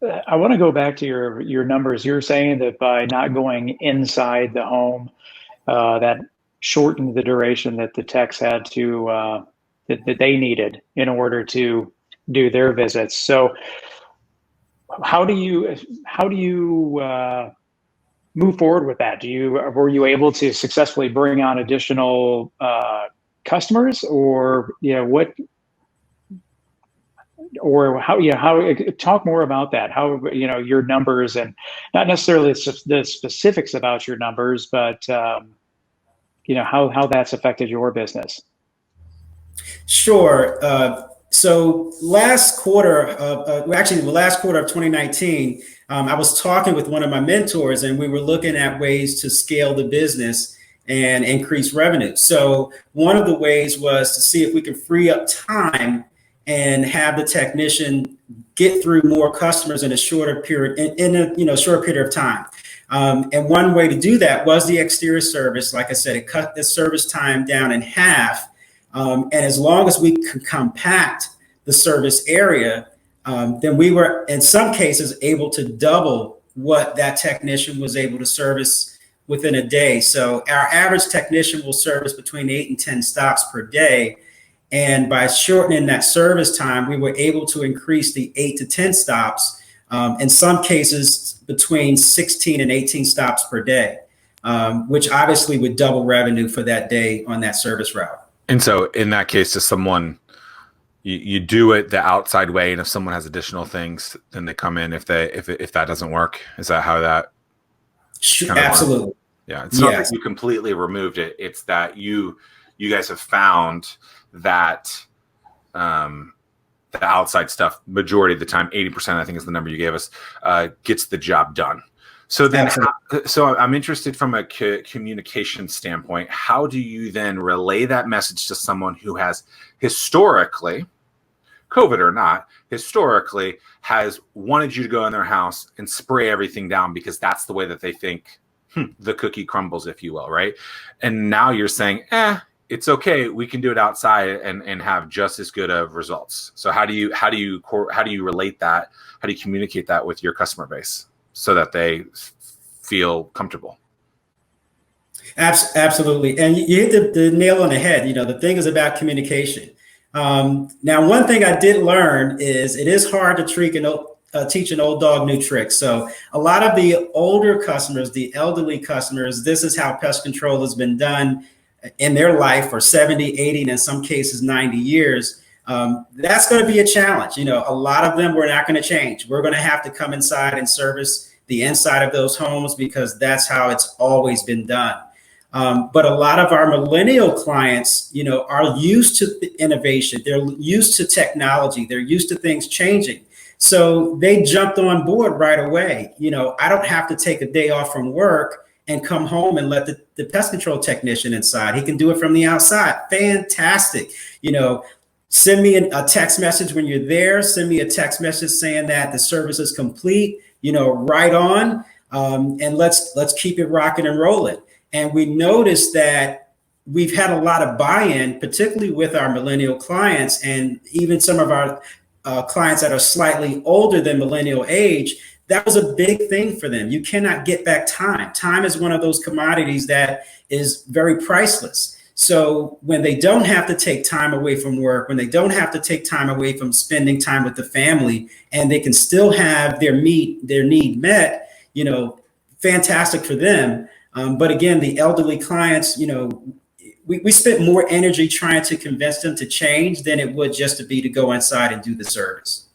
I want to go back to your numbers. You're saying that by not going inside the home, that shortened the duration that the techs had to that they needed in order to do their visits. So how do you move forward with that? Were you able to successfully bring on additional customers, or what, or how talk more about that? How your numbers, and not necessarily the specifics about your numbers, but how that's affected your business. Sure. So last quarter of, actually the last quarter of 2019, I was talking with one of my mentors and we were looking at ways to scale the business and increase revenue. So one of the ways was to see if we could free up time and have the technician get through more customers in a shorter period, in a short period of time. And one way to do that was the exterior service. Like I said, it cut the service time down in half. And as long as we could compact the service area, then we were, in some cases, able to double what that technician was able to service within a day. So our average technician will service between 8 and 10 stops per day. And by shortening that service time, we were able to increase the 8 to 10 stops, in some cases between 16 and 18 stops per day, which obviously would double revenue for that day on that service route. And so in that case, to someone, you do it the outside way, and if someone has additional things, then they come in if that doesn't work. Is that how that? Absolutely. Works? Yeah. It's not that you completely removed it. It's that you guys have found that the outside stuff, majority of the time, 80%, I think is the number you gave us, gets the job done. So then, so I'm interested from a communication standpoint. How do you then relay that message to someone who has historically, COVID or not, historically has wanted you to go in their house and spray everything down because that's the way that they think the cookie crumbles, if you will, right? And now you're saying, it's okay, we can do it outside and have just as good of results. So how do you relate that? How do you communicate that with your customer base so that they feel comfortable? Absolutely. And you hit the nail on the head. The thing is about communication. Now, one thing I did learn is it is hard to teach an old dog new tricks. So a lot of the older customers, the elderly customers, this is how pest control has been done in their life for 70, 80, and in some cases 90 years. That's going to be a challenge. A lot of them, we're not going to change. We're going to have to come inside and service the inside of those homes because that's how it's always been done. But a lot of our millennial clients, are used to innovation. They're used to technology. They're used to things changing. So they jumped on board right away. I don't have to take a day off from work and come home and let the pest control technician inside. He can do it from the outside. Fantastic. Send me a text message when you're there. Send me a text message saying that the service is complete, right on. And let's keep it rocking and rolling. And we noticed that we've had a lot of buy-in, particularly with our millennial clients and even some of our clients that are slightly older than millennial age. That was a big thing for them. You cannot get back time. Time is one of those commodities that is very priceless. So when they don't have to take time away from work, when they don't have to take time away from spending time with the family, and they can still have their need met, fantastic for them. But again, the elderly clients, we spent more energy trying to convince them to change than it would just to go inside and do the service.